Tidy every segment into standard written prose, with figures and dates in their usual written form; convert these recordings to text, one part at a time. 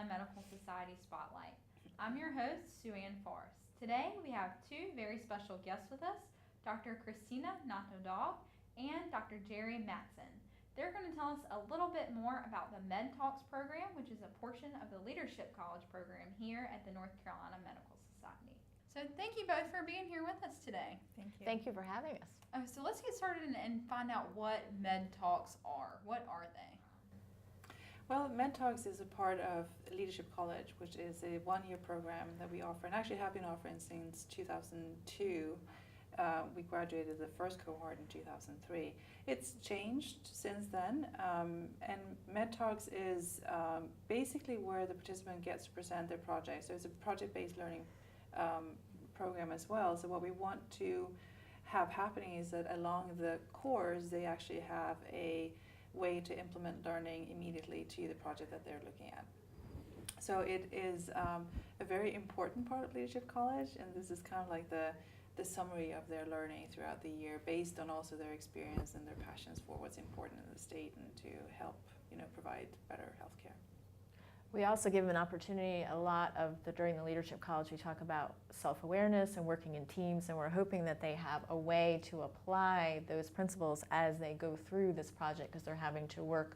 Carolina Medical Society Spotlight. I'm your host, Sue Ann Forrest. Today we have two very special guests with us, Dr. Kristina Natt and Dr. Gerri Mattson. They're going to tell us a little bit more about the MedTalks program, which is a portion of the Leadership College program here at the North Carolina Medical Society. So thank you both for being here with us today. Thank you. Thank you for having us. So let's get started and find out what MedTalks are. What are they? Well, MedTalks is a part of Leadership College, which is a one-year program that we offer and actually have been offering since 2002. We graduated the first cohort in 2003. It's changed since then, and MedTalks is basically where the participant gets to present their project. So it's a project-based learning program as well. So what we want to have happening is that along the course, they actually have a way to implement learning immediately to the project that they're looking at. So it is a very important part of Leadership College, and this is kind of like the summary of their learning throughout the year based on also their experience and their passions for what's important in the state and to help, provide better health care. We also give an opportunity, during the Leadership College, we talk about self-awareness and working in teams, and we're hoping that they have a way to apply those principles as they go through this project because they're having to work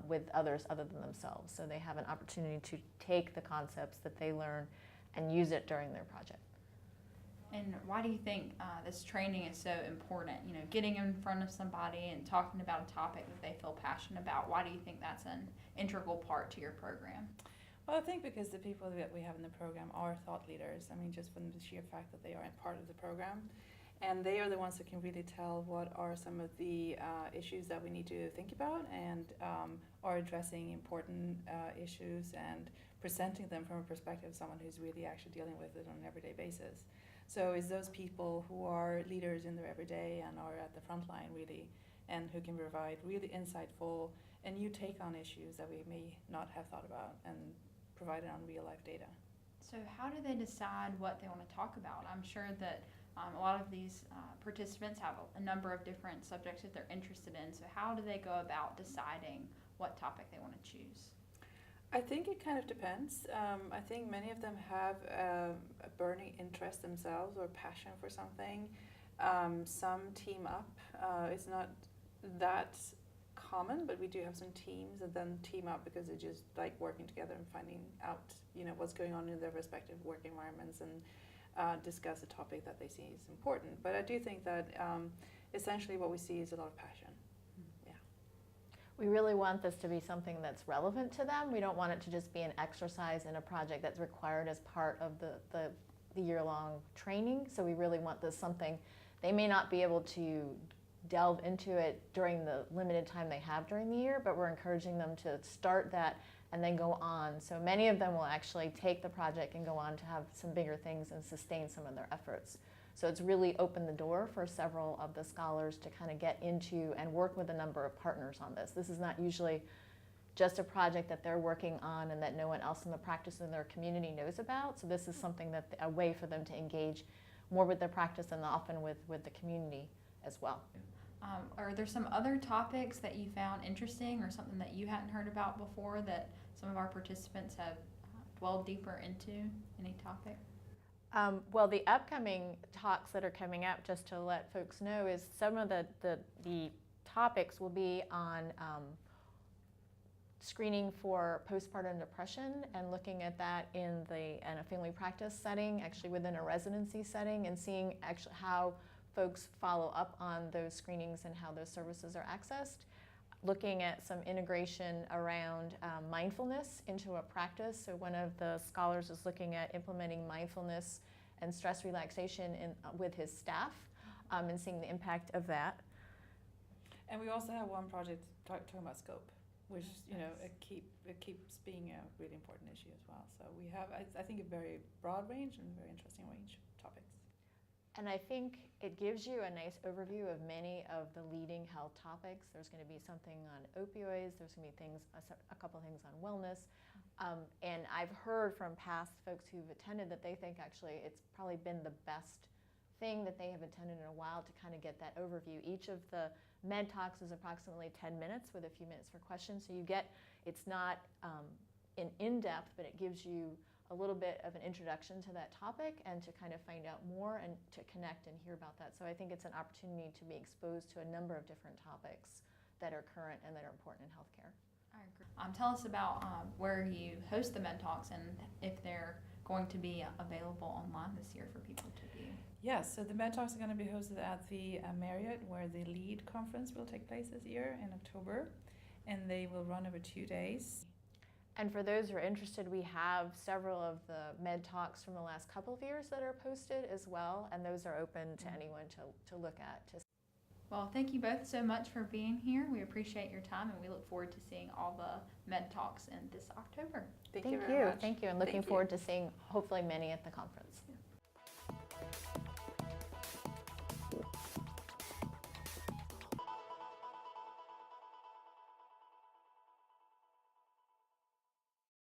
with others other than themselves. So they have an opportunity to take the concepts that they learn and use it during their project. And why do you think this training is so important? Getting in front of somebody and talking about a topic that they feel passionate about. Why do you think that's an integral part to your program? Well, I think because the people that we have in the program are thought leaders. I mean, just from the sheer fact that they are a part of the program. And they are the ones that can really tell what are some of the issues that we need to think about and are addressing important issues and presenting them from a perspective of someone who's really actually dealing with it on an everyday basis. So it's those people who are leaders in their everyday and are at the front line really, and who can provide really insightful and new take on issues that we may not have thought about and provide it on real life data. So how do they decide what they want to talk about? I'm sure that a lot of these participants have a number of different subjects that they're interested in. So how do they go about deciding what topic they want to choose? I think it kind of depends. I think many of them have a burning interest themselves or passion for something. Some team up. It's not that common, but we do have some teams that then team up because they just like working together and finding out, what's going on in their respective work environments and discuss a topic that they see is important. But I do think that essentially what we see is a lot of passion. Yeah. We really want this to be something that's relevant to them. We don't want it to just be an exercise in a project that's required as part of the year-long training. So we really want this something, they may not be able to delve into it during the limited time they have during the year, but we're encouraging them to start that and then go on. So many of them will actually take the project and go on to have some bigger things and sustain some of their efforts. So it's really opened the door for several of the scholars to kind of get into and work with a number of partners on this. This is not usually just a project that they're working on and that no one else in the practice in their community knows about. So this is something that a way for them to engage more with their practice and often with the community as well. Are there some other topics that you found interesting or something that you hadn't heard about before that some of our participants have dwelled deeper into? Any topic? Well, the upcoming talks that are coming up, just to let folks know, is some of the topics will be on screening for postpartum depression and looking at that in a family practice setting, actually within a residency setting, and seeing actually how folks follow up on those screenings and how those services are accessed. Looking at some integration around mindfulness into a practice. So one of the scholars is looking at implementing mindfulness and stress relaxation with his staff and seeing the impact of that. And we also have one project talking about scope, which it keeps being a really important issue as well. So we have, I think, a very broad range and a very interesting range of topics. And I think it gives you a nice overview of many of the leading health topics. There's going to be something on opioids. There's going to be a couple of things on wellness. And I've heard from past folks who've attended that they think actually it's probably been the best thing that they have attended in a while to kind of get that overview. Each of the MedTalks is approximately 10 minutes with a few minutes for questions. So you get, it's not in-depth, but it gives you a little bit of an introduction to that topic and to kind of find out more and to connect and hear about that. So I think it's an opportunity to be exposed to a number of different topics that are current and that are important in healthcare. I agree. Tell us about where you host the MedTalks and if they're going to be available online this year for people to view. Yes, so the MedTalks are going to be hosted at the Marriott, where the LEAD conference will take place this year in October, and they will run over 2 days. And for those who are interested, we have several of the MedTalks from the last couple of years that are posted as well, and those are open to anyone to look at. Well, thank you both so much for being here. We appreciate your time, and we look forward to seeing all the MedTalks in this October. Thank you very much. Thank you, and looking forward to seeing hopefully many at the conference. Yeah.